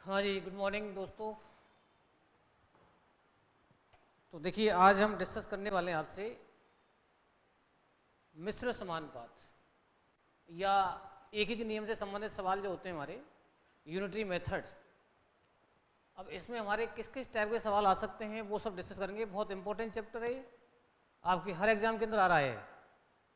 हाँ जी, good morning दोस्तों। तो देखिए, आज हम डिस्कस करने वाले हैं आपसे मिश्र समानुपात या एक ही नियम से संबंधित सवाल जो होते हैं हमारे यूनिटरी मेथड। अब इसमें हमारे किस किस टाइप के सवाल आ सकते हैं वो सब डिस्कस करेंगे। बहुत इंपॉर्टेंट चैप्टर है ये, आपकी हर एग्जाम के अंदर आ रहा है,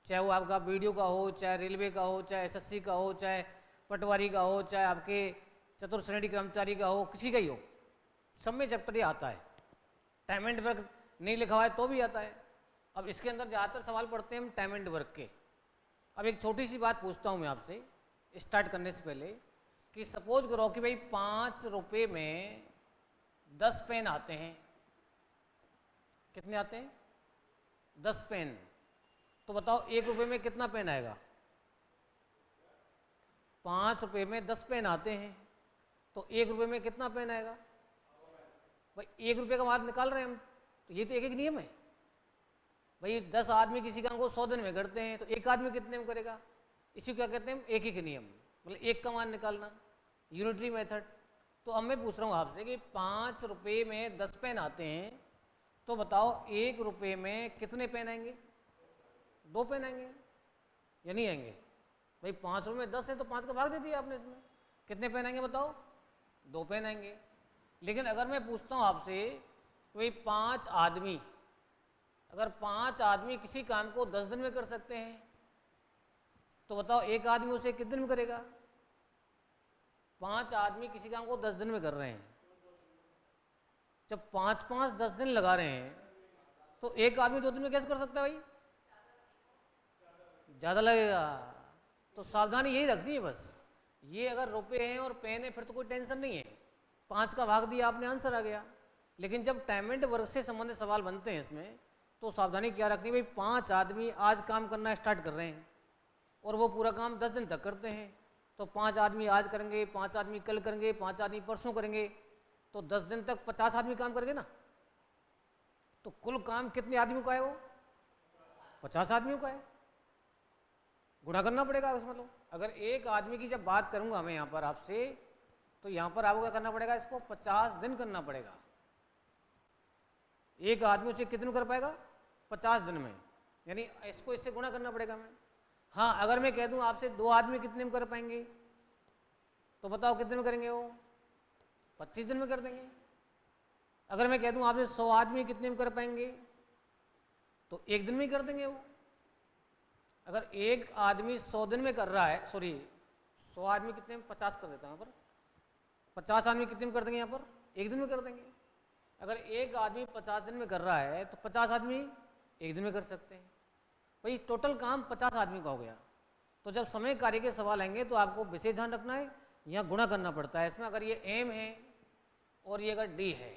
चाहे वो आपका वीडियो का हो, चाहे रेलवे का हो, चाहे एसएससी का हो, चाहे पटवारी का हो, चाहे आपके चतुर्थ श्रेणी कर्मचारी का हो, किसी का ही हो, सब में चैप्टर ये आता है। टाइम एंड वर्क नहीं लिखा हुआ है तो भी आता है। अब इसके अंदर ज़्यादातर सवाल पढ़ते हैं हम टाइम एंड वर्क के। अब एक छोटी सी बात पूछता हूँ मैं आपसे स्टार्ट करने से पहले कि सपोज करो कि भाई 5 रुपये में 10 पेन आते हैं। कितने आते हैं? 10 पेन। तो बताओ 1 रुपये में कितना पेन आएगा? 5 रुपये में 10 पेन आते हैं तो 1 रुपये में कितना पेन आएगा? भाई 1 रुपये का माल निकाल रहे हैं हम, तो ये तो एक एक नियम है भाई। 10 आदमी किसी काम को 100 दिन में करते हैं तो एक आदमी कितने में करेगा? इसी को क्या कहते हैं? एक एक नियम, मतलब एक का मान निकालना, यूनिटरी मेथड। तो अब मैं पूछ रहा हूँ आपसे कि 5 रुपये में 10 पेन आते हैं तो बताओ 1 रुपये में कितने पेन आएंगे? 2 पेन आएंगे या नहीं आएंगे? भाई 5 रुपये में 10 है तो 5 का भाग दे दिया आपने, इसमें कितने पेन आएंगे बताओ? 2 पेन आएंगे। लेकिन अगर मैं पूछता हूँ आपसे कि भाई 5 आदमी, अगर 5 आदमी किसी काम को 10 दिन में कर सकते हैं तो बताओ एक आदमी उसे कितने दिन में करेगा? 5 आदमी किसी काम को 10 दिन में कर रहे हैं, जब 5-5 10 दिन लगा रहे हैं तो एक आदमी 2 दिन में कैसे कर सकता है भाई? ज़्यादा लगेगा। तो सावधानी यही रखनी है बस। ये अगर रुपए हैं और पेन है फिर तो कोई टेंशन नहीं है, 5 का भाग दिया आपने, आंसर आ गया। लेकिन जब टाइम एंड वर्क से संबंधित सवाल बनते हैं इसमें तो सावधानी क्या रखनी है भाई? 5 आदमी आज काम करना स्टार्ट कर रहे हैं और वो पूरा काम 10 दिन तक करते हैं, तो 5 आदमी आज करेंगे, 5 आदमी कल करेंगे, 5 आदमी परसों करेंगे, तो 10 दिन तक 50 आदमी काम करेंगे ना। तो कुल काम कितने आदमियों का है? वो 50 आदमियों का है। गुणा करना पड़ेगा उसमें। मतलब अगर एक आदमी की जब बात करूंगा मैं यहाँ पर आपसे, तो यहाँ पर आपको क्या करना पड़ेगा? इसको 50 दिन करना पड़ेगा। एक आदमी उसे कितने में कर पाएगा? 50 दिन में, यानी इसको इससे गुणा करना पड़ेगा मैं। हाँ, अगर मैं कह दूं आपसे 2 आदमी कितने में कर पाएंगे तो बताओ कितने में करेंगे? वो 25 दिन में कर देंगे। अगर मैं कह दूं आपसे 100 आदमी कितने में कर पाएंगे तो 1 दिन में ही कर देंगे वो। अगर एक आदमी 100 दिन में कर रहा है, सॉरी 100 आदमी कितने में, 50 कर देता हूँ यहाँ पर, 50 आदमी कितने में कर देंगे? यहाँ पर 1 दिन में कर देंगे। अगर एक आदमी 50 दिन में कर रहा है तो 50 आदमी 1 दिन में कर सकते हैं। भाई टोटल काम 50 आदमी का हो गया। तो जब समय कार्य के सवाल आएंगे तो आपको विशेष ध्यान रखना है, यहाँ गुणा करना पड़ता है इसमें। अगर ये एम है और ये अगर डी है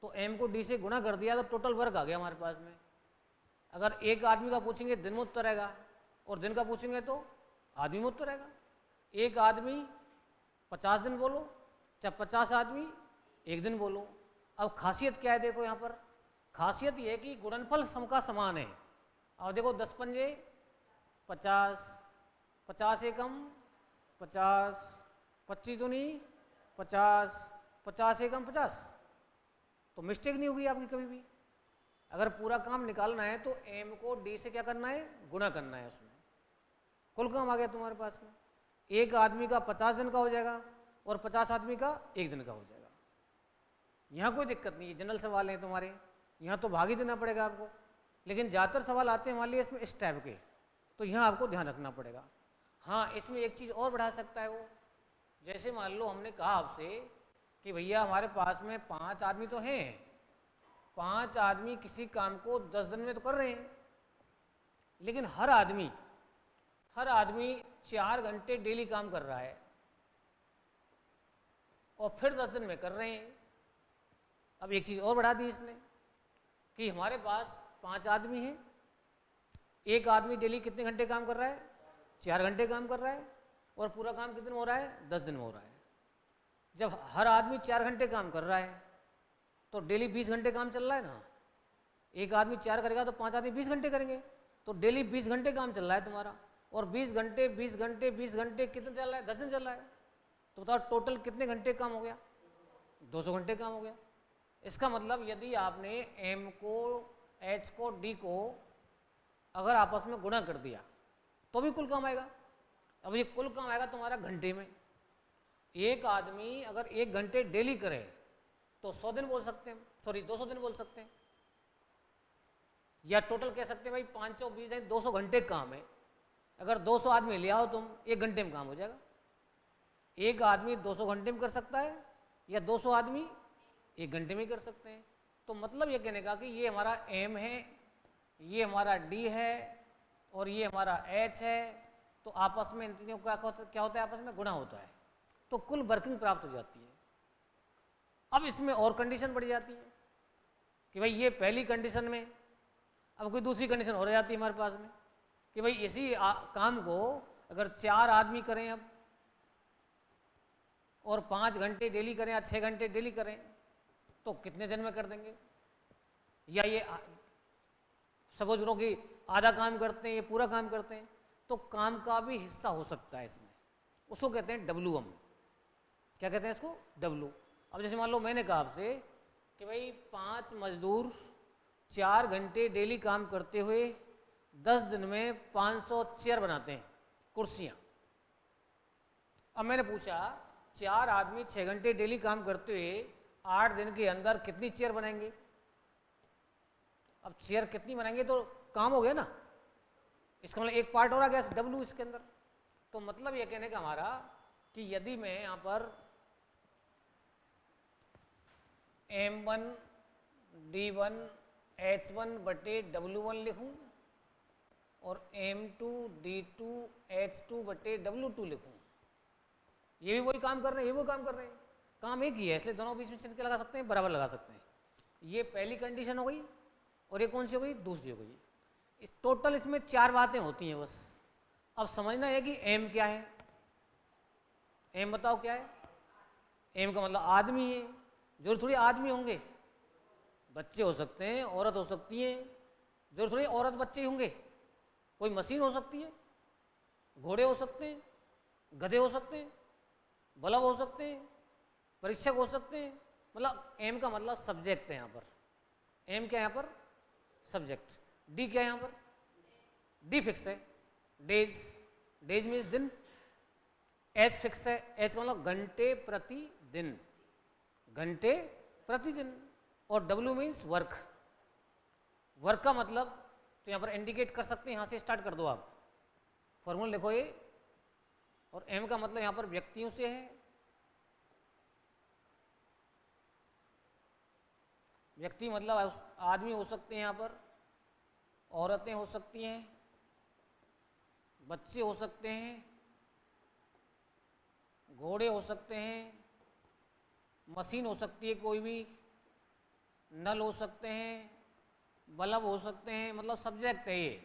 तो एम को डी से गुणा कर दिया तो टोटल वर्क आ गया हमारे पास में। अगर एक आदमी का पूछेंगे दिन में उत्तर आएगा और दिन का पूछेंगे तो आदमी में उत्तर आएगा। एक आदमी 50 दिन बोलो, चाहे 50 आदमी 1 दिन बोलो। अब खासियत क्या है? देखो यहाँ पर खासियत ये है कि गुणनफल सम का समान है। और देखो 10 पंजे 50, 50 एकम 50, 25 दूनी 50, 50 एकम 50, तो मिस्टेक नहीं होगी आपकी कभी भी। अगर पूरा काम निकालना है तो एम को डी से क्या करना है? गुणा करना है। उसमें कुल काम आ गया तुम्हारे पास में। एक आदमी का 50 दिन का हो जाएगा और 50 आदमी का 1 दिन का हो जाएगा। यहाँ कोई दिक्कत नहीं है, जनरल सवाल हैं तुम्हारे, यहाँ तो भाग ही देना पड़ेगा आपको। लेकिन ज़्यादातर सवाल आते हैं हमारे लिए इसमें इस टाइप के, तो यहाँ आपको ध्यान रखना पड़ेगा। हाँ, इसमें एक चीज़ और बढ़ा सकता है वो, जैसे मान लो हमने कहा आपसे कि भैया हमारे पास में 5 आदमी तो हैं, 5 आदमी किसी काम को 10 दिन में तो कर रहे हैं, लेकिन हर आदमी 4 घंटे डेली काम कर रहा है और फिर 10 दिन में कर रहे हैं। अब एक चीज़ और बढ़ा दी इसने कि हमारे पास 5 आदमी हैं, एक आदमी डेली कितने घंटे काम कर रहा है? 4 घंटे काम कर रहा है और पूरा काम कितने में हो रहा है? 10 दिन में हो रहा है। जब हर आदमी 4 घंटे काम कर रहा है तो डेली 20 घंटे काम चल रहा है ना। एक आदमी 4 करेगा तो 5 आदमी 20 घंटे करेंगे, तो डेली 20 घंटे काम चल रहा है तुम्हारा। और 20 घंटे 20 घंटे 20 घंटे कितने चल रहा है? 10 दिन चल रहा है। तो बताओ टोटल कितने घंटे काम हो गया? 200 घंटे काम हो गया। इसका मतलब यदि आपने m को, h को, d को अगर आपस में गुणा कर दिया तो भी कुल काम आएगा। अब ये कुल काम आएगा तुम्हारा घंटे में। एक आदमी अगर 1 घंटे डेली करे तो 100 दिन बोल सकते हैं, सॉरी 200 दिन बोल सकते हैं, या टोटल कह सकते हैं भाई 520 है, 200 घंटे काम है। अगर 200 आदमी ले आओ तुम, 1 घंटे में काम हो जाएगा। एक आदमी 200 घंटे में कर सकता है या 200 आदमी 1 घंटे में कर सकते हैं। तो मतलब ये कहने का कि ये हमारा m है, ये हमारा d है और ये हमारा h है, तो आपस में इन तीनों का क्या होता है? आपस में गुणा होता है, तो कुल वर्किंग प्राप्त हो जाती है। अब इसमें और कंडीशन बढ़ जाती है कि भाई ये पहली कंडीशन में, अब कोई दूसरी कंडीशन हो जाती है हमारे पास में कि भाई इसी काम को अगर 4 आदमी करें अब और 5 घंटे डेली करें या 6 घंटे डेली करें तो कितने दिन में कर देंगे? या ये सपोज करो कि आधा काम करते हैं, ये पूरा काम करते हैं, तो काम का भी हिस्सा हो सकता है इसमें, उसको कहते हैं WM। क्या कहते हैं इसको? W। अब जैसे मान लो मैंने कहा आपसे कि भाई 5 मजदूर 4 घंटे डेली काम करते हुए 10 दिन में 500 चेयर बनाते हैं, कुर्सियां। अब मैंने पूछा 4 आदमी 6 घंटे डेली काम करते हुए 8 दिन के अंदर कितनी चेयर बनाएंगे? अब चेयर कितनी बनाएंगे तो काम हो गया ना, इसका मतलब एक पार्ट हो रहा गया W इसके अंदर। तो मतलब ये कहने का हमारा कि यदि मैं यहाँ पर M1 D1 H1 बटे W1 लिखूं और M2 D2 H2 बटे W2 लिखूं, ये भी वही काम कर रहे हैं, ये भी वही काम कर रहे हैं, काम एक ही है, इसलिए दोनों बीच में चिन्ह लगा सकते हैं, बराबर लगा सकते हैं। ये पहली कंडीशन हो गई और ये कौन सी हो गई? दूसरी हो गई। इस टोटल इसमें 4 बातें होती हैं बस। अब समझना है कि M क्या है। M बताओ क्या है? M का मतलब आदमी है। जो थोड़ी आदमी होंगे, बच्चे हो सकते हैं, औरत हो सकती है, जो थोड़ी औरत बच्चे होंगे, कोई मशीन हो सकती है, घोड़े हो सकते हैं, गधे हो सकते हैं, बल्ब हो सकते हैं, परीक्षक हो सकते हैं। मतलब M का मतलब सब्जेक्ट है यहाँ पर। M क्या है यहाँ पर? सब्जेक्ट। D क्या है यहाँ पर? D फिक्स है, डेज, डेज मीन्स दिन। H फिक्स है, H का मतलब घंटे प्रति दिन, घंटे प्रतिदिन। और W मीन्स वर्क, वर्क का मतलब तो यहाँ पर इंडिकेट कर सकते हैं, यहाँ से स्टार्ट कर दो आप, फॉर्मूला लिखो ये। और M का मतलब यहाँ पर व्यक्तियों से है, व्यक्ति मतलब आदमी हो सकते हैं यहाँ पर, औरतें हो सकती हैं, बच्चे हो सकते हैं, घोड़े हो सकते हैं, मशीन हो सकती है कोई भी, नल हो सकते हैं, बल्ब हो सकते हैं, मतलब सब्जेक्ट है ये।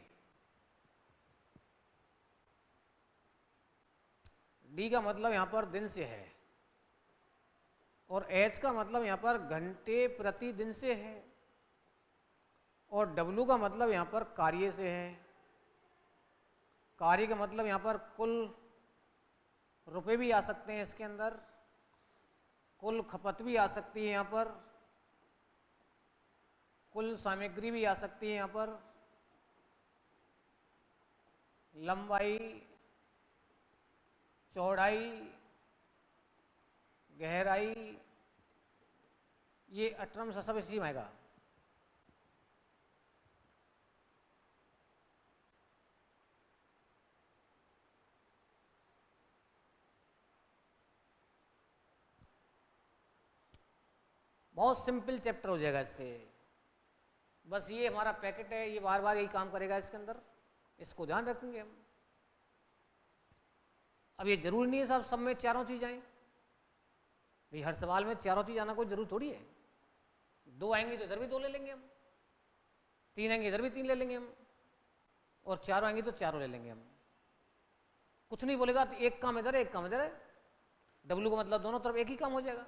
D का मतलब यहाँ पर दिन से है और H का मतलब यहाँ पर घंटे प्रति दिन से है और W का मतलब यहाँ पर कार्य से है। कार्य का मतलब यहाँ पर कुल रुपए भी आ सकते हैं इसके अंदर, कुल खपत भी आ सकती है यहाँ पर, कुल सामग्री भी आ सकती है यहाँ पर, लंबाई, चौड़ाई, गहराई, ये अटरम सब इसी में आएगा। बहुत सिंपल चैप्टर हो जाएगा इससे। बस ये हमारा पैकेट है, ये बार बार यही काम करेगा इसके अंदर, इसको ध्यान रखेंगे हम। अब ये जरूरी नहीं है साहब सब में चारों चीज आए, भाई हर सवाल में चारों चीज आना कोई जरूर थोड़ी है। 2 आएंगे तो इधर भी 2 ले लेंगे हम, 3 आएंगे इधर भी 3 ले लेंगे हम, और 4 आएंगे तो 4 ले लेंगे हम। कुछ नहीं बोलेगा तो एक काम इधर है, एक काम इधर है। W का मतलब दोनों तरफ एक ही काम हो जाएगा,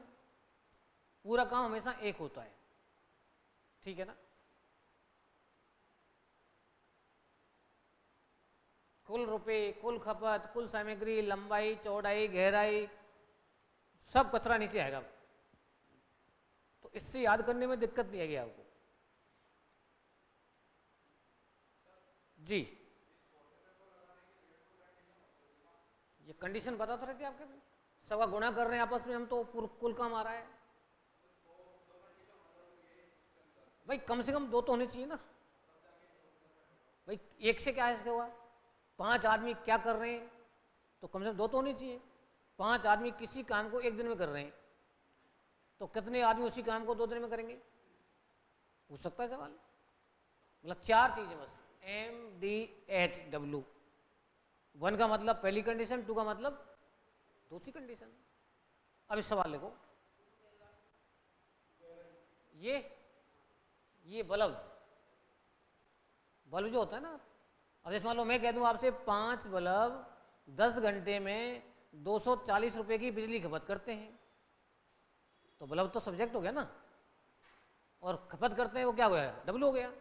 पूरा काम हमेशा एक होता है, ठीक है ना। कुल रुपए, कुल खपत, कुल सामग्री, लंबाई, चौड़ाई, गहराई, सब कचरा नीचे आएगा। तो इससे याद करने में दिक्कत नहीं आएगी आपको। जी, ये कंडीशन बता तो रहे थे आपके, सबका गुणा कर रहे हैं आपस में हम, तो कुल काम आ रहा है भाई। कम से कम 2 तो होने चाहिए ना भाई। एक से क्या है इसके हुआ, 5 आदमी क्या कर रहे हैं, तो कम से कम 2 तो होने चाहिए। 5 आदमी किसी काम को 1 दिन में कर रहे हैं, तो कितने आदमी उसी काम को 2 दिन में करेंगे, पूछ सकता है सवाल। मतलब 4 चीजें बस, MDHW। 1 का मतलब पहली कंडीशन, 2 का मतलब दूसरी कंडीशन। अब इस सवाल देखो, ये बल्ब जो होता है ना, अब जैसे मान लो मैं कह दूं आपसे 5 बल्ब 10 घंटे में 240 रुपए की बिजली खपत करते हैं, तो बल्ब तो सब्जेक्ट हो गया ना, और खपत करते हैं वो क्या हो गया, डब्लू हो गया।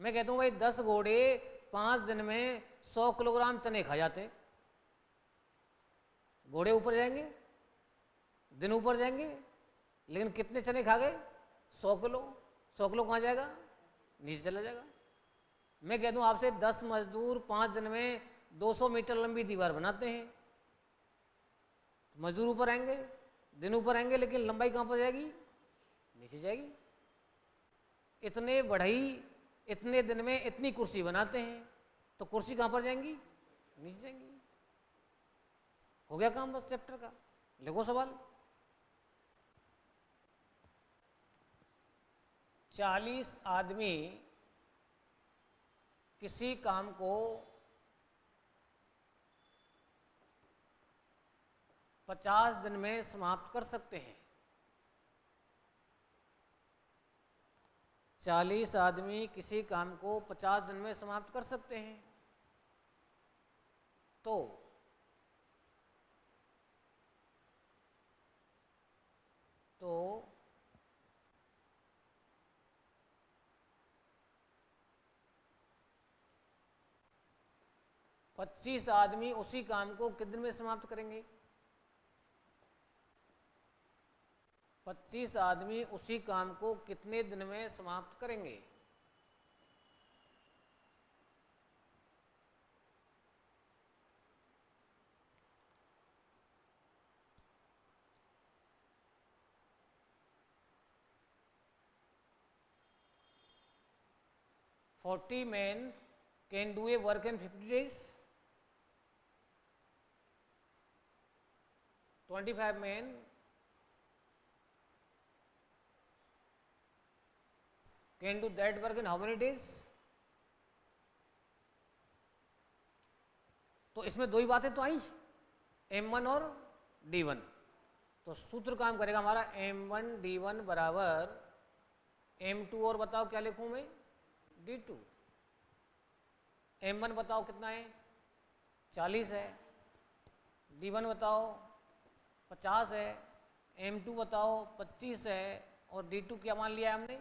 मैं कहता हूँ भाई 10 घोड़े 5 दिन में 100 किलोग्राम चने खा जाते। घोड़े ऊपर जाएंगे, दिन ऊपर जाएंगे, लेकिन कितने चने खा गए, 100 किलो। 100 किलो कहाँ जाएगा, नीचे चला जाएगा। मैं कह दूं आपसे 10 मजदूर 5 दिन में 200 मीटर लंबी दीवार बनाते हैं, तो मजदूर ऊपर आएंगे, दिन ऊपर आएंगे, लेकिन लंबाई कहाँ पर जाएगी, नीचे जाएगी। इतने बढ़ई इतने दिन में इतनी कुर्सी बनाते हैं, तो कुर्सी कहाँ पर जाएंगी, नीचे जाएंगी। हो गया काम बस चैप्टर का। लिखो सवाल। 40 आदमी किसी काम को 50 दिन में समाप्त कर सकते हैं। 40 आदमी किसी काम को 50 दिन में समाप्त कर सकते हैं, तो तो 25 आदमी उसी काम को कितने दिन में समाप्त करेंगे, 25 आदमी उसी काम को कितने दिन में समाप्त करेंगे। Forty men can do a work in 50 days. 25 men can do that work in how many days? तो इसमें 2 ही बातें तो आई, M1 और D1। तो सूत्र काम करेगा हमारा M1 D1 बराबर M2 और बताओ क्या लिखूं मैं, D2। M1 बताओ कितना है, 40 है, D1 बताओ 50 है, M2 बताओ 25 है, और D2 क्या मान लिया है हमने,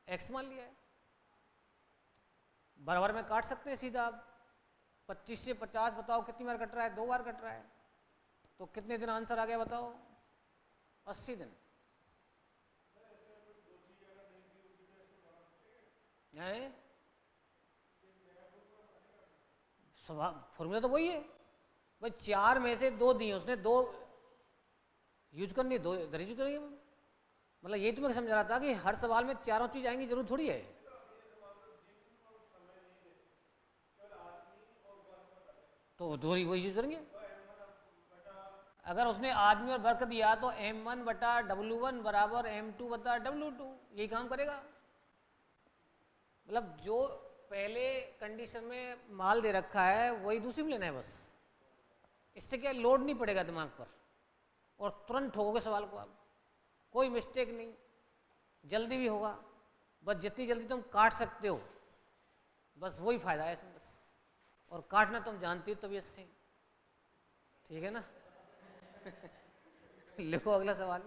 X मान लिया है। बराबर में काट सकते हैं सीधा आप। 25 से 50 बताओ कितनी बार कट रहा है, 2 बार कट रहा है, तो कितने दिन आंसर आ गया बताओ, 80 दिन है। फॉर्मूला तो वही है भाई, 4 में से 2 दिए उसने, 2 यूज करनी, 2 इधर यूज करेंगे। मतलब यही तुम्हें समझा रहा था कि हर सवाल में चारों चीज आएंगी जरूर थोड़ी है। तो दो वही यूज करेंगे। अगर उसने आदमी और वर्क दिया तो M1 बटा W1 बराबर M2 बटा W2, यही काम करेगा। मतलब जो पहले कंडीशन में माल दे रखा है वही दूसरी में लेना है बस। इससे क्या लोड नहीं पड़ेगा दिमाग पर, और तुरंत ठोकोगे सवाल को आप, कोई मिस्टेक नहीं, जल्दी भी होगा। बस जितनी जल्दी तुम काट सकते हो बस वही फायदा है इसमें बस, और काटना तुम जानती हो तबीयत से, ठीक है ना। लिखो अगला सवाल।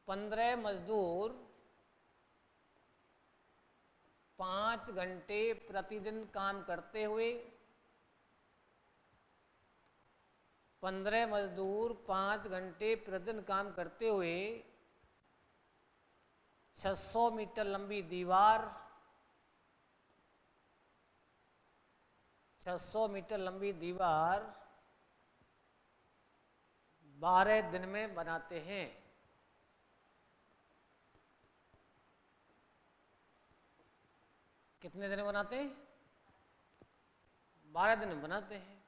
15 मजदूर 5 घंटे प्रतिदिन काम करते हुए 15 मजदूर 5 घंटे प्रतिदिन काम करते हुए 600 मीटर लंबी दीवार 600 मीटर लंबी दीवार 12 दिन में बनाते हैं। कितने दिन में बनाते हैं? 12 दिन में बनाते हैं।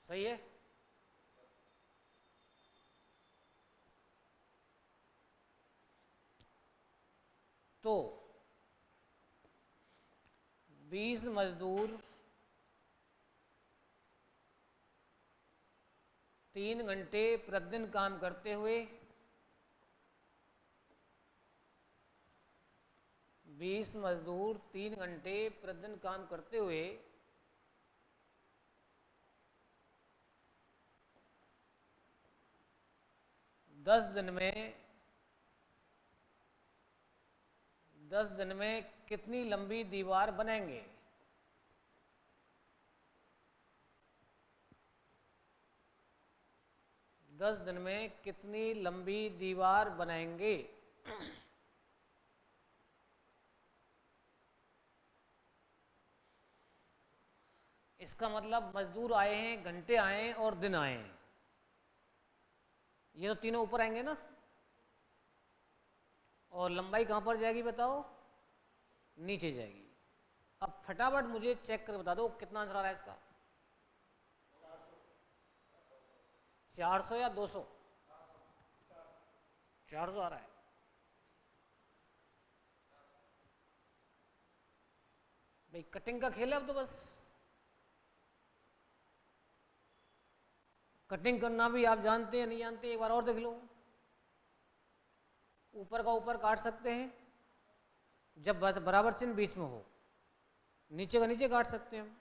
सही है। तो 20 मजदूर 3 घंटे प्रतिदिन काम करते हुए 20 मजदूर 3 घंटे प्रतिदिन काम करते हुए 10 दिन में कितनी लंबी दीवार बनाएंगे? दस दिन में कितनी लंबी दीवार बनाएंगे? इसका मतलब मजदूर आए हैं, घंटे आए हैं और दिन आए हैं, ये तो तीनों ऊपर आएंगे ना। और लंबाई कहाँ पर जाएगी बताओ? नीचे जाएगी। अब फटाफट मुझे चेक कर बता दो कितना आंसर आ रहा है इसका। 400 या 200? 400 आ रहा है। भाई कटिंग का खेल है अब तो बस। कटिंग करना भी आप जानते हैं नहीं जानते, एक बार और देख लो। ऊपर का ऊपर काट सकते हैं जब बस बराबर चिन्ह बीच में हो, नीचे का नीचे काट सकते हैं हम।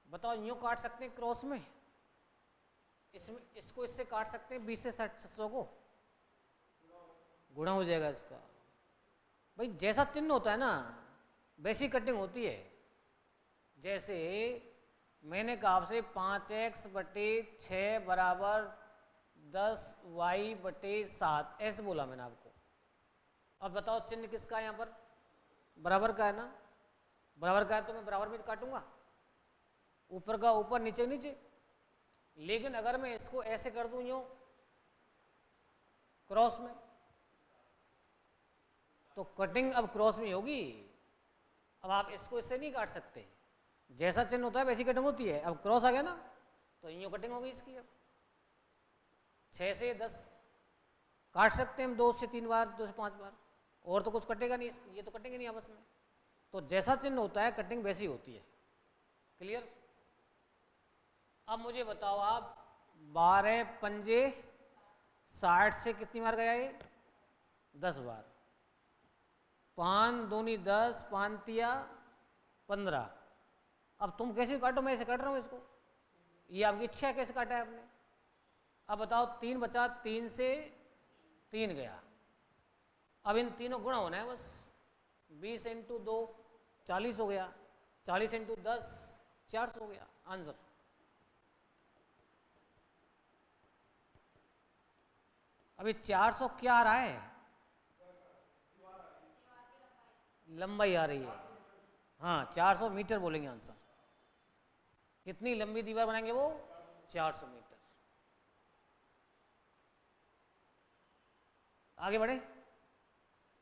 बताओ यूँ काट सकते हैं क्रॉस में, इसमें इसको इससे काट सकते हैं 20 से 600 को, गुणा हो जाएगा इसका। भाई जैसा चिन्ह होता है ना वैसी कटिंग होती है। जैसे मैंने कहा आपसे 5x/6 बराबर 10y/7 ऐसे बोला मैंने आपको। अब बताओ चिन्ह किसका है यहाँ पर? बराबर का है ना। बराबर का है तो मैं बराबर में काटूंगा, ऊपर का ऊपर नीचे नीचे। लेकिन अगर मैं इसको ऐसे कर दूं यूं क्रॉस में, तो कटिंग अब क्रॉस में होगी। अब आप इसको इससे नहीं काट सकते, जैसा चिन्ह होता है वैसी कटिंग होती है। अब क्रॉस आ गया ना तो यूं कटिंग होगी इसकी। अब 6 से 10 काट सकते हैं हम, 2 से 3 बार, 2 से 5 बार, और तो कुछ कटेगा नहीं, ये तो कटेंगे नहीं आपस में। तो जैसा चिन्ह होता है कटिंग वैसी होती है। क्लियर? अब मुझे बताओ आप 12 पंजे 60 से कितनी बार गया ये? 10 बार। 5 दूनी 10, 5 तिया 15। अब तुम कैसे काटो, मैं ऐसे काट रहा हूँ इसको, ये आपकी इच्छा है कैसे काटा है आपने। अब बताओ 3 बचा, 3 से 3 गया। अब इन तीनों गुणा होना है बस। 20 × 2 40 हो गया, 40 × 10 400 हो गया आंसर। अभी 400 क्या आ रहा है? लंबाई आ रही है। हाँ 400 मीटर बोलेंगे आंसर। कितनी लंबी दीवार बनाएंगे वो? 400 मीटर। आगे बढ़े,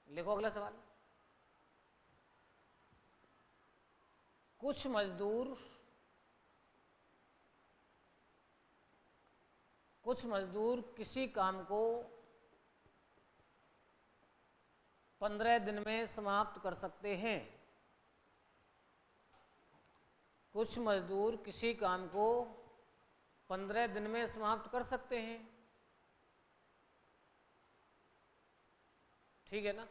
लिखो अगला सवाल। कुछ मजदूर किसी काम को 15 दिन में समाप्त कर सकते हैं। कुछ मजदूर किसी काम को 15 दिन में समाप्त कर सकते हैं। ठीक है ना।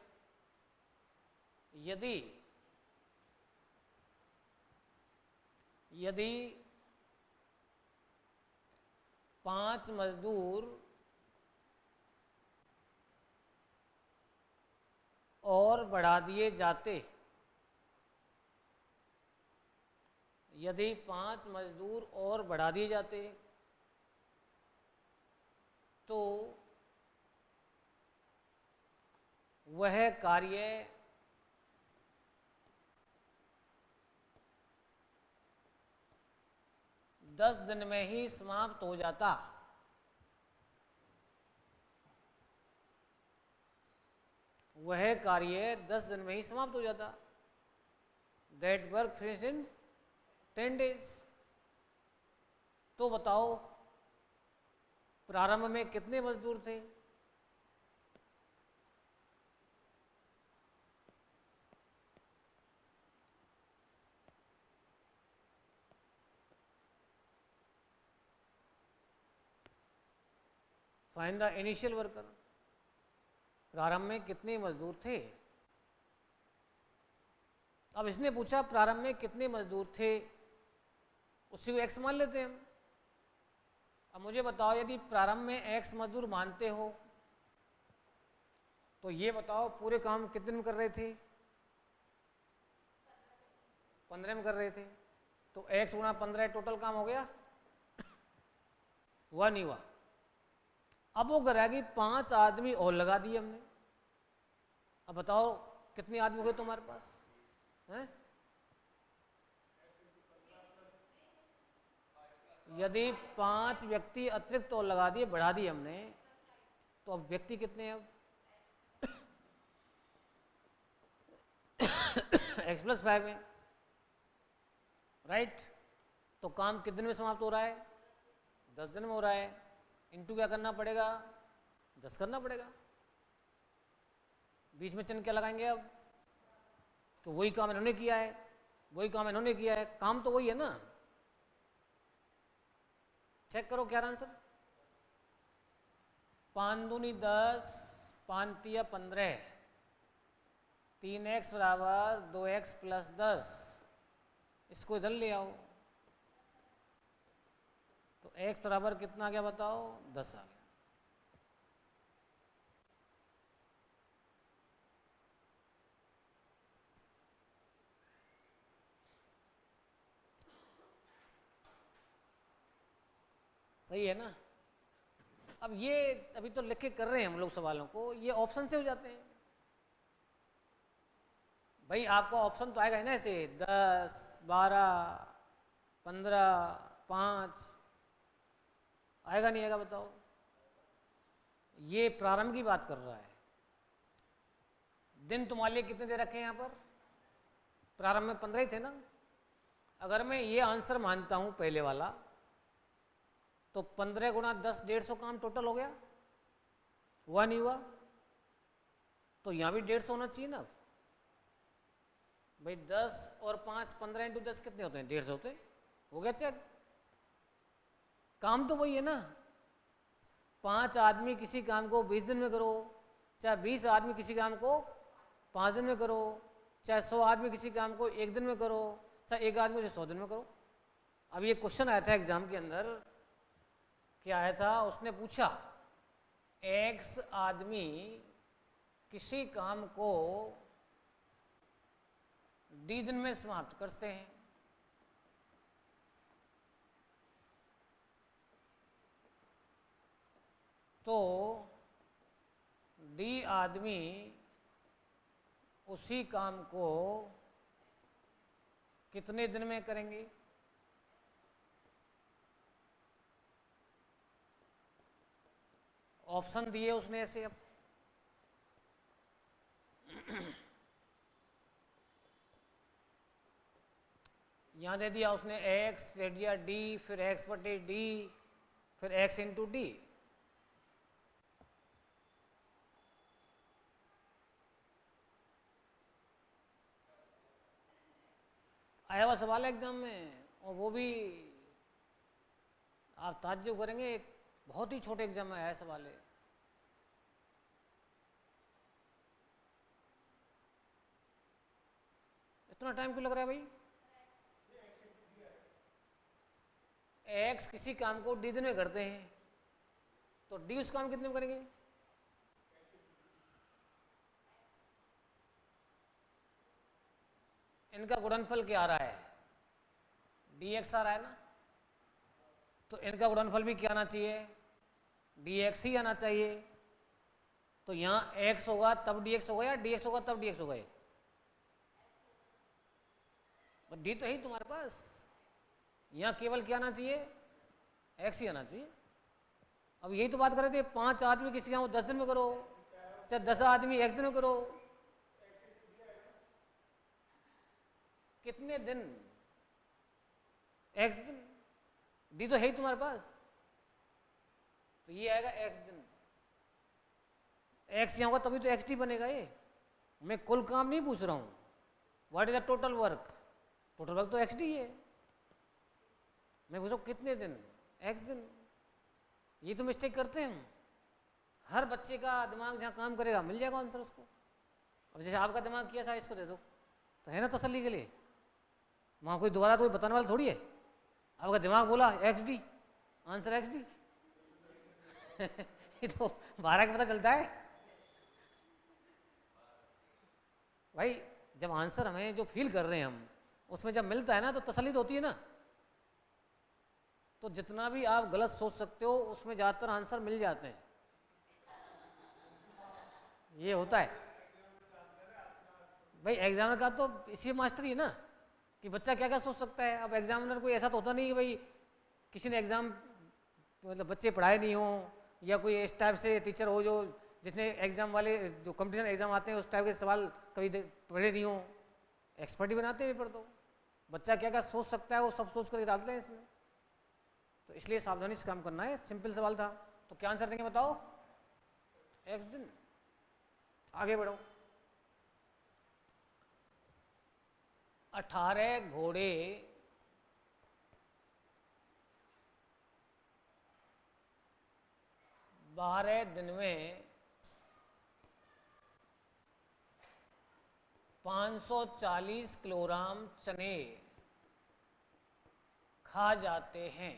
यदि 5 मजदूर और बढ़ा दिए जाते यदि 5 मजदूर और बढ़ा दिए जाते तो वह कार्य 10 दिन में ही समाप्त हो जाता। वह कार्य 10 दिन में ही समाप्त हो जाता। That work finish in 10 days। तो बताओ प्रारंभ में कितने मजदूर थे? Find the initial worker. प्रारंभ में कितने मजदूर थे? अब इसने पूछा प्रारंभ में कितने मजदूर थे, उसी को x मान लेते हैं हम। अब मुझे बताओ यदि प्रारंभ में x मजदूर मानते हो तो ये बताओ पूरे काम कितने में कर रहे थे? 15 में कर रहे थे। तो x गुणा 15 टोटल काम हो गया? हुआ नहीं हुआ? अब वो कह रहा है कि 5 आदमी और लगा दिए हमने। अब बताओ कितने आदमी हुए तुम्हारे पास हैं? यदि 5 व्यक्ति अतिरिक्त और लगा दिए, बढ़ा दिए हमने, तो अब व्यक्ति कितने हैं? अब x+5 है, राइट? तो काम कितने दिन में समाप्त हो रहा है? 10 दिन में हो रहा है। इनटू क्या करना पड़ेगा? 10 करना पड़ेगा। बीच में चिन्ह क्या लगाएंगे अब? तो वही काम इन्होंने किया है, वही काम इन्होंने किया है, काम तो वही है ना। चेक करो क्या आंसर। 5 दूनी 10, 5 तिया 15, 3x बराबर 2x + 10। इसको इधर ले आओ तो x बराबर कितना आ गया बताओ? 10 आ गया। सही है ना? अब ये अभी तो लिख के कर रहे हैं हम लोग सवालों को, ये ऑप्शन से हो जाते हैं। भाई आपको ऑप्शन तो आएगा ही ना, ऐसे 10, 12, 15, 5 आएगा नहीं आएगा बताओ? ये प्रारंभ की बात कर रहा है। दिन तुम्हारे लिए कितने दे रखे हैं यहाँ पर? प्रारंभ में 15 ही थे ना। अगर मैं ये आंसर मानता हूँ पहले वाला, तो 15 गुणा 10 150 काम टोटल हो गया। हुआ नहीं हुआ? तो यहाँ भी 150 होना चाहिए ना। भाई 10 और 5 15 × 10 कितने होते हैं? 150 होते हैं। हो गया चेक। काम तो वही है ना। 5 आदमी किसी काम को 20 दिन में करो, चाहे 20 आदमी किसी काम को 5 दिन में करो, चाहे 100 आदमी किसी काम को 1 दिन में करो, चाहे 1 आदमी 100 दिन में करो। अब ये क्वेश्चन आया था एग्जाम के अंदर, क्या आया था? उसने पूछा x आदमी किसी काम को d दिन में समाप्त करते हैं, तो d आदमी उसी काम को कितने दिन में करेंगे? ऑप्शन दिए उसने ऐसे। अब यहाँ दे दिया उसने x, दे दिया d, फिर x/d, फिर x × d। आया हुआ सवाल है एग्जाम में, और वो भी आप ताज्जुब करेंगे, बहुत ही छोटे एग्जाम में आया सवाल है। इतना टाइम क्यों लग रहा है भाई? x किसी काम को d दिन में करते हैं, तो d उस काम कितने में करेंगे? इनका गुणनफल क्या आ रहा है? dx आ रहा है ना, तो इनका गुणनफल भी क्या आना चाहिए, dx ही आना चाहिए। तो यहाँ x होगा तब dx होगा या dx होगा तब dx होगा, ये डी तो है तुम्हारे पास, यहाँ केवल क्या आना चाहिए, x ही आना चाहिए। अब यही तो बात कर रहे थे, 5 आदमी किसी का 10 दिन में करो, चाहे 10 आदमी x दिन में करो, कितने दिन, x दिन, डी तो है ही तुम्हारे पास, तो ये आएगा x दिन, x यहाँ होगा तभी तो xt बनेगा। ये मैं कुल काम नहीं पूछ रहा हूँ, what is the total work, total work तो xt है, मैं पूछ रहा हूँ कितने दिन, x दिन। ये तो मिस्टेक करते हैं हम, हर बच्चे का दिमाग जहाँ काम करेगा मिल जाएगा आंसर उसको। अब जैसे आपका दिमाग किया था, इसको दे दो तो है ना तसल्ली के लिए, वहाँ कोई दोबारा कोई बताने वाला थोड़ी है। आपका दिमाग बोला XD, आंसर XD ये तो 12 का पता चलता है भाई, जब आंसर हमें जो फील कर रहे हैं हम, उसमें जब मिलता है ना तो तसल्ली तो होती है ना। तो जितना भी आप गलत सोच सकते हो उसमें ज़्यादातर आंसर मिल जाते हैं, ये होता है भाई। एग्जामिनर का तो इसी मास्टरी है ना कि बच्चा क्या क्या सोच सकता है। अब एग्जामिनर कोई ऐसा तो होता नहीं कि भाई किसी ने एग्जाम मतलब बच्चे पढ़ाए नहीं हो, या कोई इस टाइप से टीचर हो जो जिसने एग्जाम वाले जो कंपटीशन एग्जाम आते हैं उस टाइप के सवाल कभी पढ़े नहीं हो। एक्सपर्ट ही बनाते हैं पेपर, तो बच्चा क्या क्या सोच सकता है वो सब सोच कर डालते हैं इसमें। तो इसलिए सावधानी से काम करना है। सिंपल सवाल था, तो क्या आंसर देंगे बताओ, x दिन। आगे बढ़ो। 18 घोड़े 12 दिन में 540 किलोग्राम चने खा जाते हैं।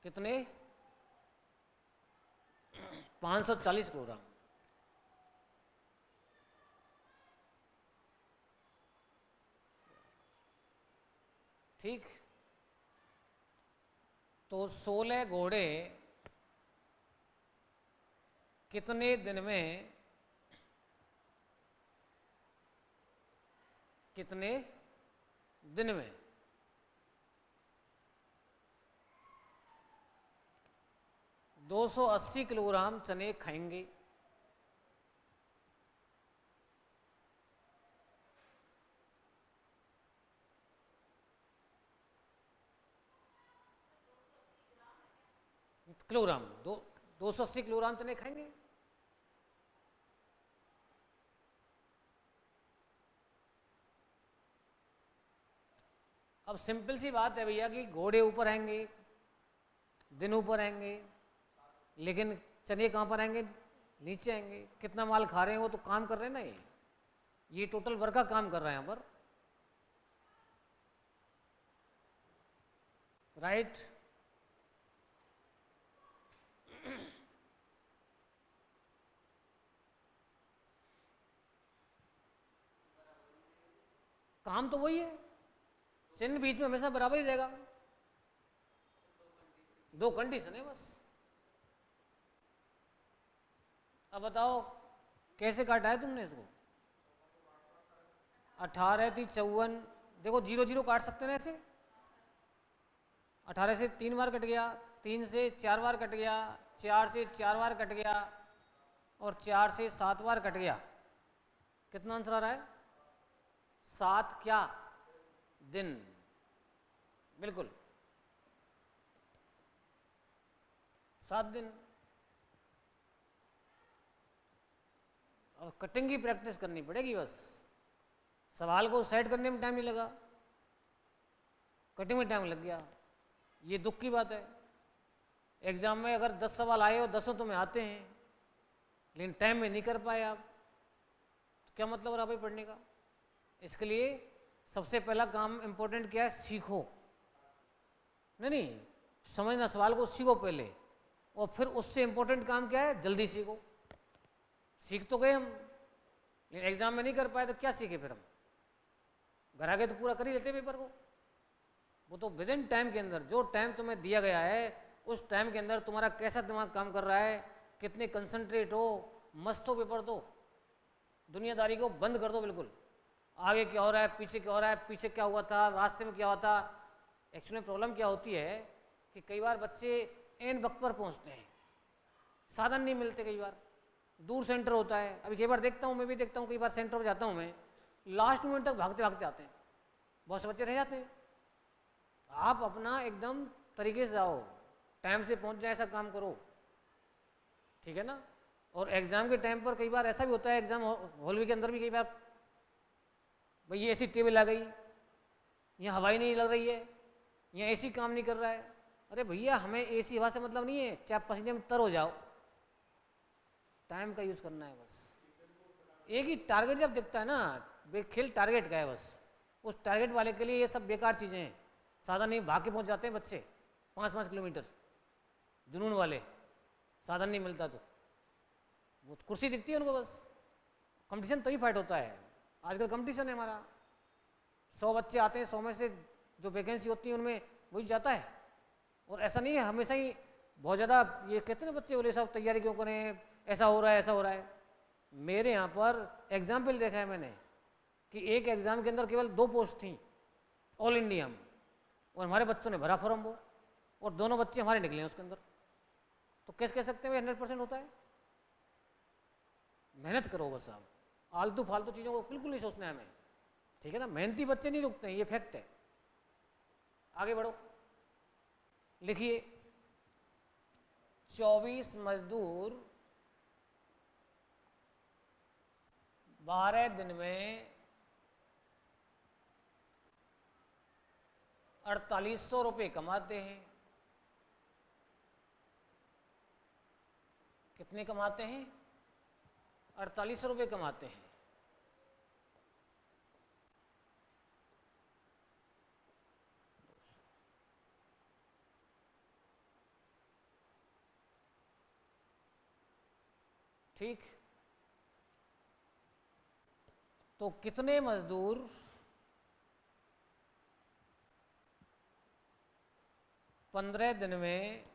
कितने? 540 किलोग्राम। ठीक, तो 16 घोड़े कितने दिन में, कितने दिन में 280 किलोग्राम चने खाएंगे? किलोग्राम, 280 किलोग्राम चने खाएंगे। अब सिंपल सी बात है भैया कि घोड़े ऊपर आएंगे, दिन ऊपर आएंगे, लेकिन चने कहाँ पर आएंगे, नीचे आएंगे। कितना माल खा रहे हैं वो तो काम कर रहे हैं ना, ये टोटल वर्क का काम कर रहा है यहाँ पर, राइट। काम तो वही है, चिन्ह बीच में हमेशा बराबर ही रहेगा। दो कंडीशन है बस। अब बताओ कैसे काटा है तुमने इसको? 18 3 54, देखो 0 0 काट सकते हैं ऐसे। 18 से 3 बार कट गया, 3 से 4 बार कट गया, 4 से 4 बार कट गया, और 4 से 7 बार कट गया। कितना आंसर आ रहा है? 7 क्या दिन, बिल्कुल 7 दिन। अब कटिंग की प्रैक्टिस करनी पड़ेगी बस। सवाल को सेट करने में टाइम नहीं लगा, कटिंग में टाइम लग गया। ये दुख की बात है। एग्जाम में अगर 10 सवाल आए और 10 तुम्हें आते हैं लेकिन टाइम में नहीं कर पाए आप, तो क्या मतलब रहा भाई पढ़ने का? इसके लिए सबसे पहला काम इम्पोर्टेंट क्या है? सीखो। नहीं, समझना, सवाल को सीखो पहले, और फिर उससे इम्पोर्टेंट काम क्या है? जल्दी सीखो। सीख तो गए हम, लेकिन एग्जाम में नहीं कर पाए तो क्या सीखे फिर हम? घर आके तो पूरा कर ही लेते पेपर को। वो तो विद इन टाइम के अंदर, जो टाइम तुम्हें दिया गया है उस टाइम के अंदर तुम्हारा कैसा दिमाग काम कर रहा है, कितने कंसंट्रेट हो, मस्त हो पेपर दो। दुनियादारी को बंद कर दो बिल्कुल। आगे क्या हो रहा है, पीछे क्या हो रहा है, पीछे क्या हुआ था, रास्ते में क्या हुआ था। एक्चुअली प्रॉब्लम क्या होती है कि कई बार बच्चे एन वक्त पर पहुंचते हैं, साधन नहीं मिलते, कई बार दूर सेंटर होता है। अभी कई बार देखता हूँ, मैं भी देखता हूँ, कई बार सेंटर पर जाता हूँ मैं, लास्ट मोमेंट तक भागते भागते आते हैं, बहुत से बच्चे रह जाते हैं। आप अपना एकदम तरीके से आओ, टाइम से पहुंच जाए, ऐसा काम करो, ठीक है ना। और एग्जाम के टाइम पर कई बार ऐसा भी होता है, एग्जाम हॉल के अंदर भी कई बार भाई ये ऐसी टेबल आ गई, यहाँ हवाई नहीं लग रही है, यहाँ एसी काम नहीं कर रहा है। अरे भैया हमें एसी हवा से मतलब नहीं है, चाहे पसीने में तर हो जाओ, टाइम का यूज करना है बस। एक ही टारगेट जब दिखता है ना, खेल टारगेट का है बस, उस टारगेट वाले के लिए ये सब बेकार चीज़ें हैं। साधन नहीं, भाग के पहुँच जाते हैं बच्चे 5-5 किलोमीटर, जुनून वाले, साधन नहीं मिलता तो वो कुर्सी दिखती है उनको बस। कंपटीशन तभी फाइट होता है, आजकल कंपटीशन है हमारा। 100 बच्चे आते हैं, 100 में से जो वैकेंसी होती है उनमें वही जाता है। और ऐसा नहीं है हमेशा ही बहुत ज़्यादा ये कहते हैं ना बच्चे बोले साहब तैयारी क्यों करें, ऐसा हो रहा है ऐसा हो रहा है। मेरे यहाँ पर एग्जाम्पल देखा है मैंने कि एक एग्ज़ाम के अंदर केवल 2 पोस्ट थी ऑल इंडिया में, और हमारे बच्चों ने भरा फॉर्म वो, और दोनों बच्चे हमारे निकले हैं उसके अंदर। तो कैसे कह सकते हैं 100% होता है? मेहनत करो बस आप, आलतू फालतू चीज़ों को बिल्कुल नहीं सोचना है हमें, ठीक है ना। मेहनती बच्चे नहीं रुकते हैं, ये फैक्ट है। आगे बढ़ो, लिखिए 24 मजदूर 12 दिन में 4800 रुपये कमाते हैं। कितने कमाते हैं? 4800 रुपये कमाते हैं। ठीक, तो कितने मजदूर 15 दिन में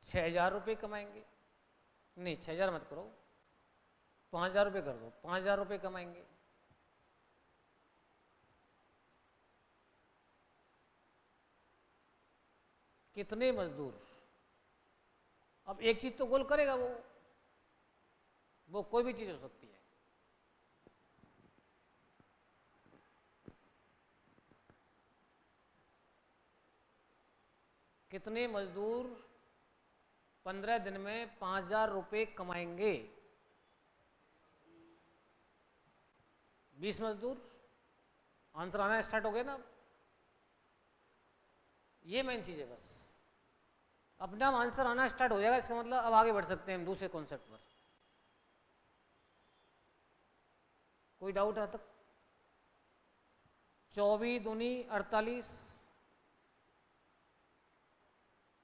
6000 रुपये कमाएंगे? नहीं 6000 मत करो, 5000 रुपये कर दो, 5000 रुपये कमाएंगे। कितने मजदूर? अब एक चीज तो गोल करेगा वो कोई भी चीज हो सकती है। कितने मजदूर 15 दिन में 5000 रुपये कमाएंगे? 20 मजदूर। आंसर आना स्टार्ट हो गया ना। ये मेन चीज है बस, अपना आंसर आना स्टार्ट हो जाएगा, इसका मतलब अब आगे बढ़ सकते हैं हम दूसरे कॉन्सेप्ट पर। कोई डाउट है तक? 24 दूनी 48।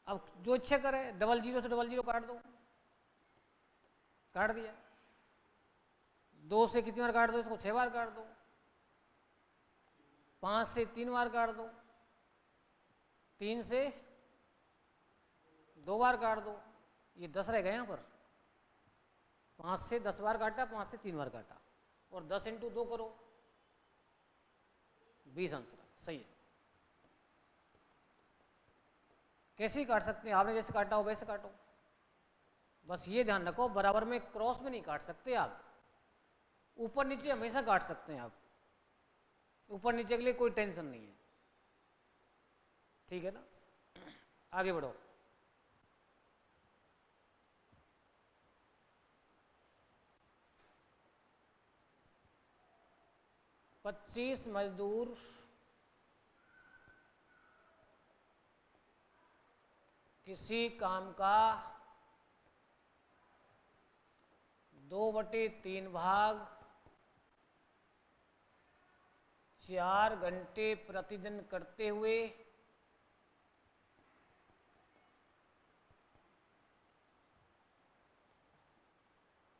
अब जो इच्छा करे, डबल जीरो से डबल जीरो काट दो, काट दिया। 2 से कितनी बार काट दो इसको? 6 बार काट दो। 5 से 3 बार काट दो। 3 से 2 बार काट दो। ये 10 रह गए यहाँ पर। 5 से 10 बार काटा, 5 से 3 बार काटा, और 10 इंटू 2 करो, 20 आंसर सही है। कैसे ही काट सकते हैं, आपने जैसे काटा हो वैसे काटो। बस ये ध्यान रखो, बराबर में क्रॉस में नहीं काट सकते आप, ऊपर नीचे हमेशा काट सकते हैं आप। ऊपर नीचे के लिए कोई टेंशन नहीं है, ठीक है ना। आगे बढ़ो। पच्चीस मजदूर किसी काम का 2/3 भाग 4 घंटे प्रतिदिन करते हुए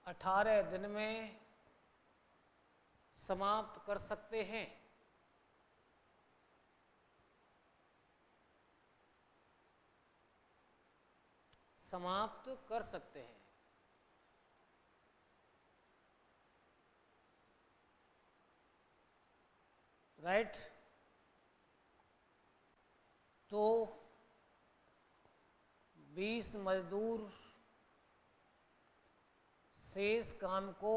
18 दिन में समाप्त कर सकते हैं। समाप्त कर सकते हैं। राइट। तो 20 मजदूर शेष काम को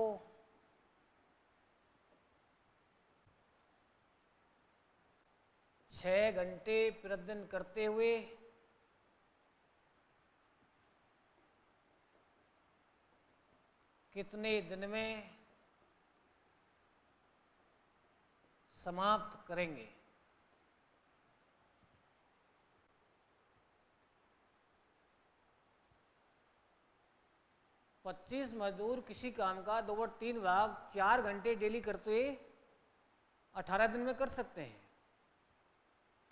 6 घंटे प्रतिदिन करते हुए कितने दिन में समाप्त करेंगे? पच्चीस मजदूर किसी काम का 2/3 भाग 4 घंटे डेली करते हुए 18 दिन में कर सकते हैं।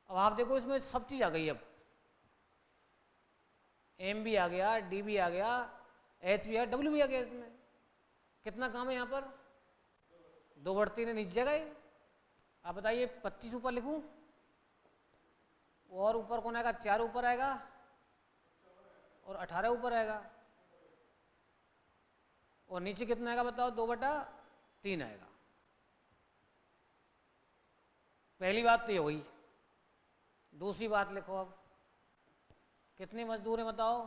अब आप देखो इसमें सब चीज़ आ गई। अब एम भी आ गया, डी भी आ गया, एच भी आ गया, डब्ल्यू भी आ गया। इसमें कितना काम है यहाँ पर? 2/3 नीचे जगह। आप बताइए 25 ऊपर लिखूं और ऊपर कौन आएगा? 4 ऊपर आएगा और 18 ऊपर आएगा और नीचे कितना आएगा बताओ? 2/3 आएगा। पहली बात तो ये हुई। दूसरी बात लिखो। अब कितने मजदूर हैं बताओ?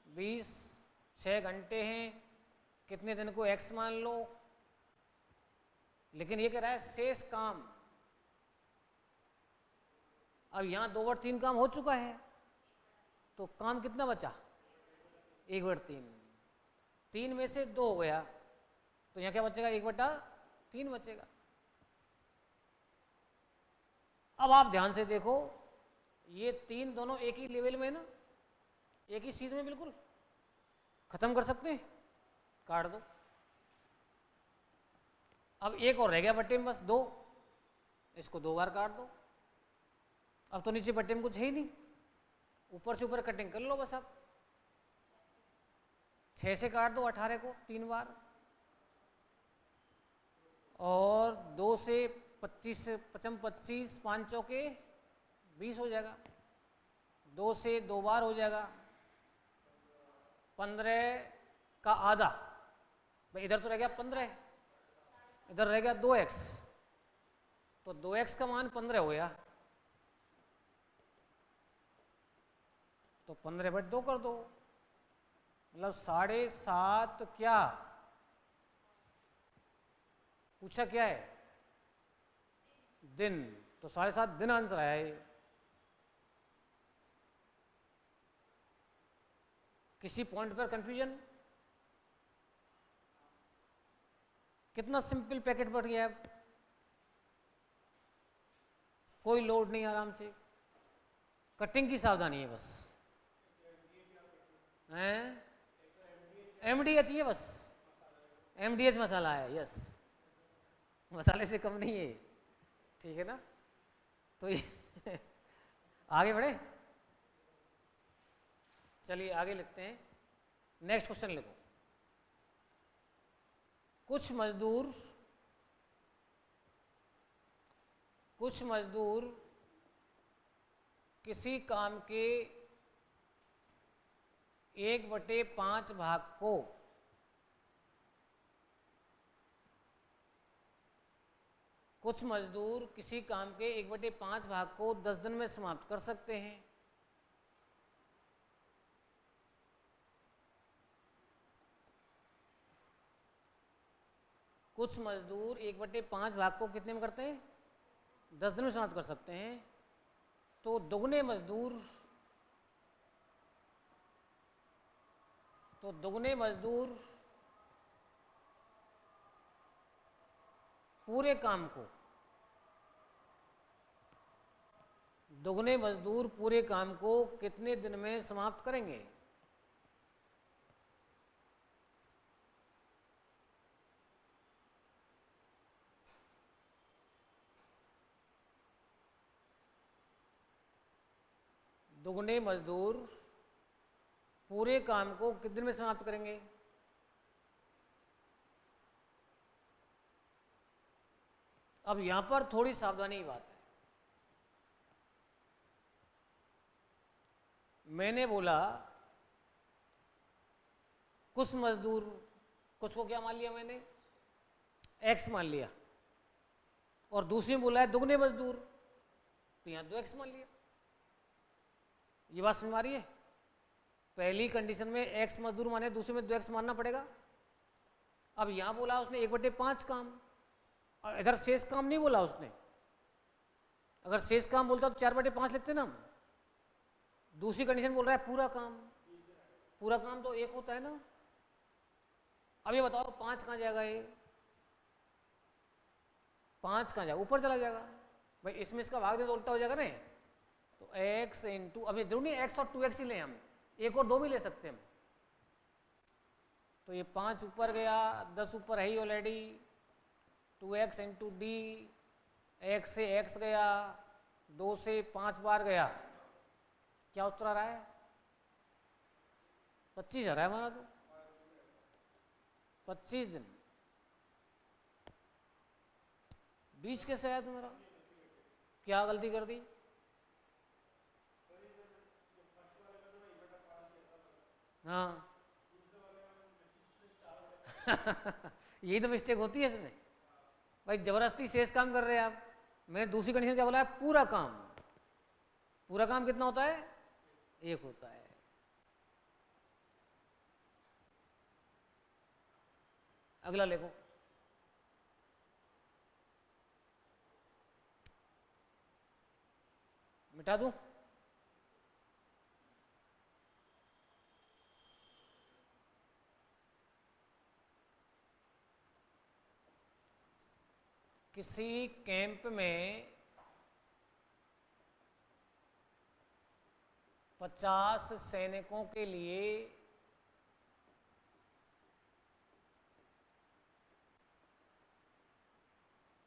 20, 6 घंटे हैं, कितने दिन को x मान लो। लेकिन ये कह रहा है शेष काम। अब यहां 2/3 काम हो चुका है तो काम कितना बचा? 1/3। 3 में से 2 हो गया तो यहाँ क्या बचेगा? 1/3 बचेगा। अब आप ध्यान से देखो, ये 3 दोनों एक ही लेवल में ना, एक ही चीज में बिल्कुल खत्म कर सकते हैं। काट दो। अब एक और रह गया बट्टे में, बस 2। इसको 2 बार काट दो। अब तो नीचे बट्टे में कुछ है ही नहीं, ऊपर से ऊपर कटिंग कर लो बस। अब 6 से काट दो 18 को 3 बार और 2 से 25 से 25, 5 चौके 20 हो जाएगा। 2 से 2 बार हो जाएगा 15 का आधा। भाई इधर तो रह गया 15, इधर रह गया 2x, तो 2x का मान 15 हो गया तो 15/2 कर दो, मतलब 7.5। क्या पूछा? क्या है? दिन। तो 7.5 दिन आंसर आया है। किसी पॉइंट पर कंफ्यूजन? कितना सिंपल पैकेट बढ़ गया है। कोई लोड नहीं, आराम से। कटिंग की सावधानी है बस। हैं? MDH है बस। MDH मसाला है। यस, मसाले से कम नहीं है। ठीक है ना? तो ये आगे बढ़े। चलिए आगे लिखते हैं। नेक्स्ट क्वेश्चन लिखो। कुछ मजदूर किसी काम के 1/5 भाग को कुछ मजदूर किसी काम के 1/5 भाग को 10 दिन में समाप्त कर सकते हैं। कुछ मजदूर 1/5 भाग को कितने में करते हैं? 10 दिन में समाप्त कर सकते हैं। तो दुगने मजदूर पूरे काम को, दुगने मजदूर पूरे काम को कितने दिन में समाप्त करेंगे? दुगने मजदूर पूरे काम को कितने दिन में समाप्त करेंगे? अब यहां पर थोड़ी सावधानी की बात है। मैंने बोला कुछ मजदूर, कुछ को क्या मान लिया मैंने? एक्स मान लिया, और दूसरी में बोला है दुगने मजदूर, तो यहां 2x मान लिया। ये बात समझ आ रही है? पहली कंडीशन में x मजदूर माने, दूसरी में 2x मानना पड़ेगा। अब यहां बोला उसने 1/5 काम, और इधर शेष काम नहीं बोला उसने। अगर शेष काम बोलता तो 4/5 लिखते ना हम। दूसरी कंडीशन बोल रहा है पूरा काम, पूरा काम तो 1 होता है ना। अब ये बताओ 5 कहाँ जाएगा? ये 5 कहाँ जाएगा? ऊपर चला जाएगा भाई, इसमें इसका भाग दे तो उल्टा हो जाएगा ना। तो x इंटू, अब ये जरूर नहीं x और 2x ही लें हम, 1 और 2 भी ले सकते हैं हम। तो ये 5 ऊपर गया, 10 ऊपर है ही already, 2x into D, x से x गया, 2 से 5 बार गया, क्या उत्तर आ रहा है? 25 आ रहा है हमारा। तो 25 दिन। 20 कैसे आया तुम्हारा? क्या गलती कर दी? हाँ यही तो मिस्टेक होती है इसमें भाई, जबरदस्ती शेष काम कर रहे हैं आप। मैंने दूसरी कंडीशन क्या बोला है? पूरा काम। पूरा काम कितना होता है? 1 होता है। अगला लिखो। मिटा दूं? किसी कैंप में 50 सैनिकों के लिए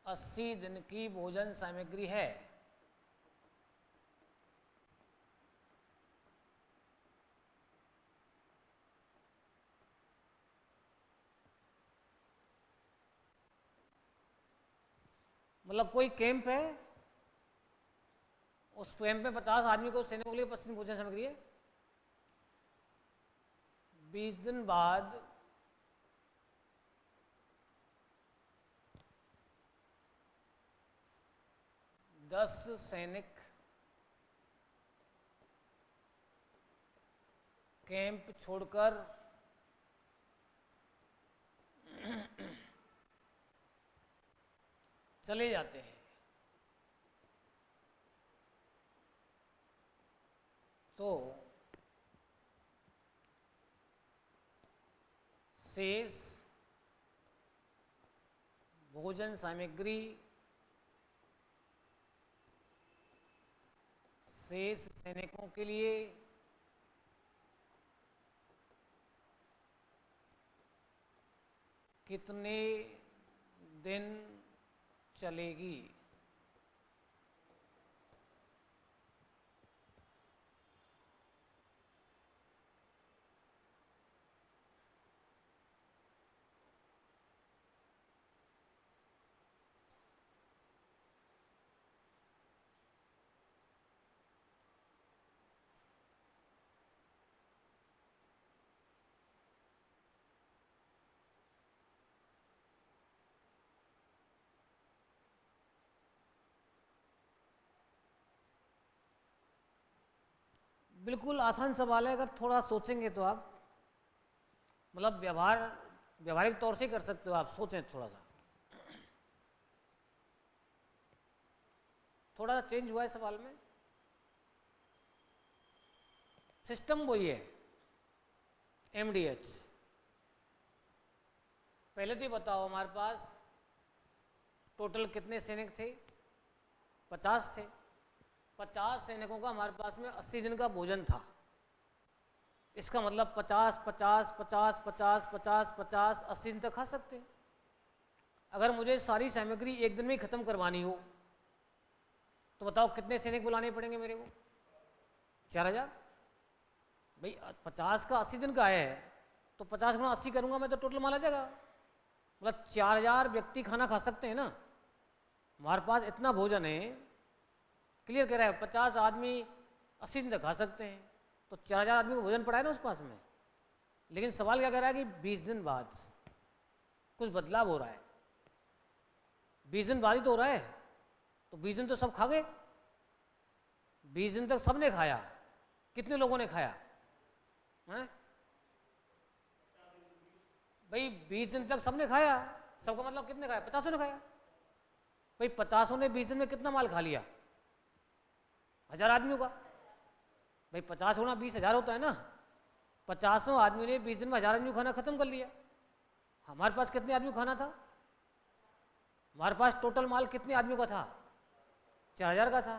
80 दिन की भोजन सामग्री है। मतलब कोई कैंप है, उस कैंप में 50 आदमी को, सैनिकों के लिए 50 दिन भोजन सामग्री है। 20 दिन बाद 10 सैनिक कैंप छोड़कर चले जाते हैं। तो शेष भोजन सामग्री शेष सैनिकों के लिए कितने दिन चलेगी? बिल्कुल आसान सवाल है, अगर थोड़ा सोचेंगे तो आप, मतलब व्यवहारिक तौर से कर सकते हो आप, सोचें थोड़ा सा। थोड़ा सा चेंज हुआ है सवाल में, सिस्टम वही है, MDH। पहले तो ये बताओ हमारे पास टोटल कितने सैनिक थे? 50 थे। 50 सैनिकों का हमारे पास में 80 दिन का भोजन था। इसका मतलब 50 50 50 50 50 50 80 दिन तक खा सकते हैं। अगर मुझे सारी सामग्री एक दिन में ही खत्म करवानी हो तो बताओ कितने सैनिक बुलाने पड़ेंगे मेरे को? 4000। भाई 50 का 80 दिन का है तो 50 गुणा 80 करूंगा मैं तो टोटल माल आ जाएगा। मतलब 4000 व्यक्ति खाना खा सकते हैं ना, हमारे पास इतना भोजन है। क्लियर कह रहा है, 50 आदमी 80 दिन तक खा सकते हैं तो 4000 आदमी को भोजन पड़ा है ना उस पास में। लेकिन सवाल क्या कह रहा है कि 20 दिन बाद कुछ बदलाव हो रहा है। 20 दिन बाद ही तो हो रहा है, तो 20 दिन तो सब खा गए। 20 दिन तक सबने खाया, कितने लोगों ने खाया है भाई? 20 दिन तक सबने खाया, सबका मतलब कितने खाया? 50 ने खाया। भाई 50 ने 20 दिन में कितना माल खा लिया? 1000 आदमियों का। भाई 50 गुणा 20 1000 होता है ना। 50 आदमी ने 20 दिन में 1000 आदमी को खाना खत्म कर लिया। हमारे पास कितने आदमी को खाना था? हमारे पास टोटल माल कितने आदमियों का था? 4000 का था।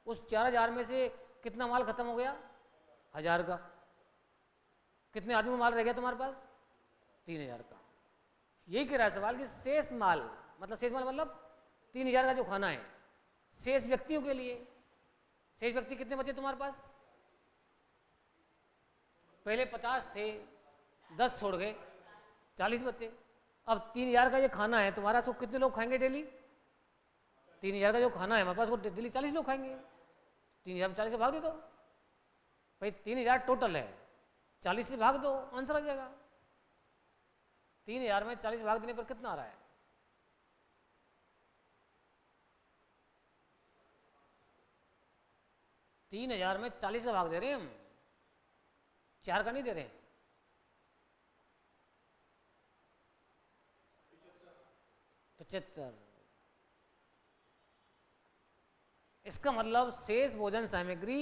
उस 4000 में से कितना माल खत्म हो गया? 1000 का। कितने आदमी को माल रह गया तुम्हारे पास? 3000 का। यही कह रहा है सवाल कि शेष माल मतलब 3000 का जो खाना है शेष व्यक्तियों के लिए। शेष व्यक्ति कितने बचे तुम्हारे पास? पहले 50 थे, 10 छोड़ गए, 40 बचे। अब 3000 का ये खाना है तुम्हारा, सो कितने लोग खाएंगे डेली? 3000 का जो खाना है हमारे पास वो डेली 40 लोग खाएंगे। 3000 में 40 से भाग दे दो भाई, 3000 टोटल है, 40 से भाग दो, आंसर आ जाएगा। 3000 में 40 भाग देने पर कितना आ रहा है? 3000 में 40 का भाग दे रहे हैं हम, 4 का नहीं दे रहे। 75। इसका मतलब शेष भोजन सामग्री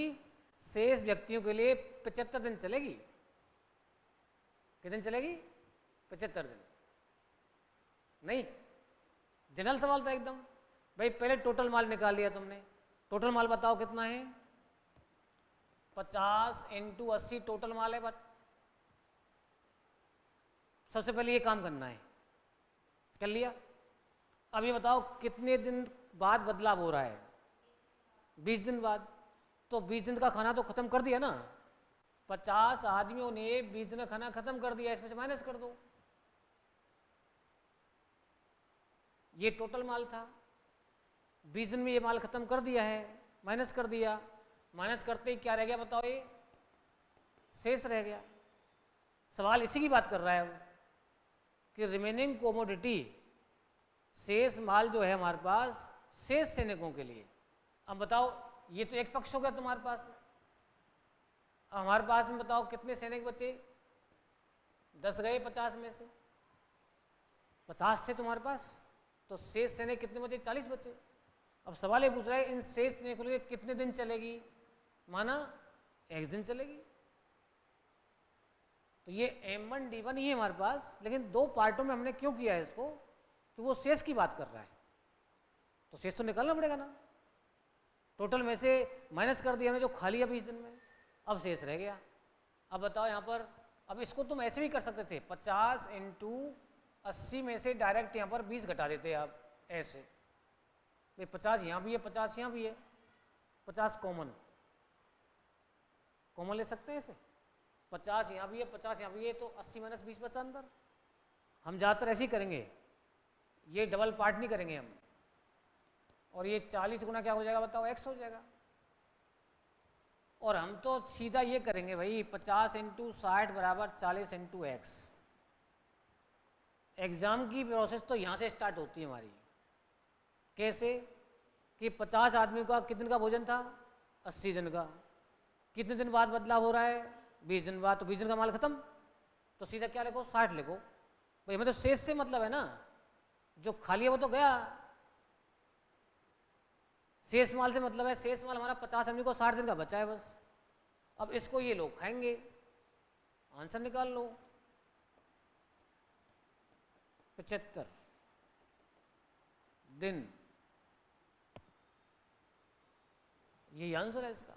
शेष व्यक्तियों के लिए 75 दिन चलेगी। कितने दिन चलेगी? 75 दिन। नहीं, जनरल सवाल था एकदम। भाई पहले टोटल माल निकाल लिया तुमने, टोटल माल बताओ कितना है? 50 × 80 टोटल माल है। बट सबसे पहले ये काम करना है, कर लिया। अब ये बताओ कितने दिन बाद बदलाव हो रहा है? 20 दिन बाद। तो 20 दिन का खाना तो खत्म कर दिया ना। 50 आदमियों ने 20 दिन का खाना खत्म कर दिया, इसमें से माइनस कर दो। ये टोटल माल था, 20 दिन में ये माल खत्म कर दिया है, माइनस कर दिया। माइनस करते ही क्या रह गया बताओ? ये शेष रह गया। सवाल इसी की बात कर रहा है कि रिमेनिंग कोमोडिटी, शेष माल जो है हमारे पास शेष सैनिकों के लिए। अब बताओ, ये तो एक पक्ष हो गया तुम्हारे पास। अब हमारे पास में बताओ कितने सैनिक बचे? 10 गए 50 में से। 50 थे तुम्हारे पास, तो शेष सैनिक कितने बचे? 40 बचे। अब सवाल ये पूछ रहा है इन शेष सैनिकों के लिए कितने दिन चलेगी? माना x दिन चलेगी। तो ये M1 D1 ही है हमारे पास, लेकिन 2 पार्टों में हमने क्यों किया है इसको? कि वो शेष की बात कर रहा है, तो शेष तो निकालना पड़ेगा ना। टोटल में से माइनस कर दिया हमने जो खा लिया 20 दिन में, अब शेष रह गया। अब बताओ यहाँ पर, अब इसको तुम ऐसे भी कर सकते थे, 50 × 80 में से डायरेक्ट यहाँ पर 20 घटा देते आप ऐसे। भाई 50 यहाँ भी है, 50 यहाँ भी है, 50 कॉमन ले सकते हैं इसे। 50 यहाँ भी है, 50 यहाँ भी है, तो 80 - 20 बचा अंदर। हम ज़्यादातर ऐसे ही करेंगे, ये डबल पार्ट नहीं करेंगे हम। और ये 40 गुना क्या हो जाएगा बताओ? x हो जाएगा। और हम तो सीधा ये करेंगे भाई, 50 × 60 = 40 × x। एग्जाम की प्रोसेस तो यहाँ से स्टार्ट होती है हमारी। कैसे? कि 50 आदमियों का कितने दिन का भोजन था? 80 दिन का। कितने दिन बाद बदलाव हो रहा है? 20 दिन बाद। तो 20 दिन का माल खत्म, तो सीधा क्या लिखो? 60 लिखो। भाई हमें तो शेष से मतलब है ना, जो खा लिया वो तो गया। शेष माल से मतलब है, शेष माल हमारा 50 आदमी को 60 दिन का बचा है बस। अब इसको ये लोग खाएंगे, आंसर निकाल लो। 75 दिन, यही आंसर है इसका।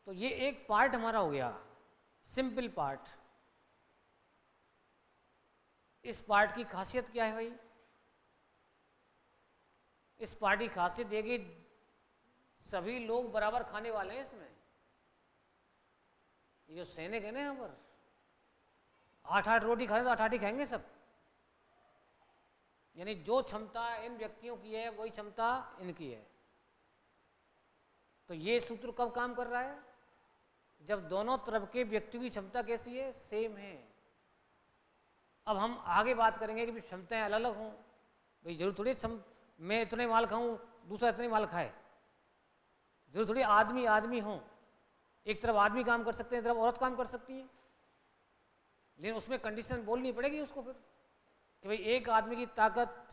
तो ये एक पार्ट हमारा हो गया, सिंपल पार्ट। इस पार्ट की खासियत क्या है भाई? इस पार्टी की खासियत ये कि सभी लोग बराबर खाने वाले हैं इसमें। ये जो सैनिक है ना यहाँ पर 8-8 रोटी खा रहे तो 8-8 ही खाएंगे सब। यानी जो क्षमता इन व्यक्तियों की है वही क्षमता इनकी है। तो ये सूत्र कब काम कर रहा है? जब दोनों तरफ के व्यक्तियों की क्षमता कैसी है? सेम है। अब हम आगे बात करेंगे कि क्षमताएं अलग अलग हों। भाई जरूर थोड़ी मैं इतने माल खाऊं दूसरा इतने माल खाए, जरूर थोड़ी आदमी आदमी हो। एक तरफ आदमी काम कर सकते हैं, एक तरफ औरत काम कर सकती है, लेकिन उसमें कंडीशन बोलनी पड़ेगी उसको फिर कि भाई एक आदमी की ताकत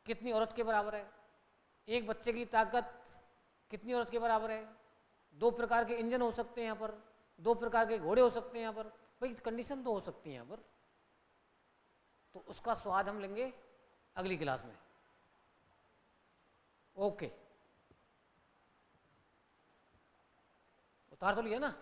कितनी औरत के बराबर है, एक बच्चे की ताकत कितनी औरत के बराबर है। 2 प्रकार के इंजन हो सकते हैं यहाँ पर, 2 प्रकार के घोड़े हो सकते हैं यहाँ पर, भाई कंडीशन तो हो सकती है यहाँ पर। तो उसका स्वाद हम लेंगे अगली क्लास में। ओके, उतार तो लिया ना।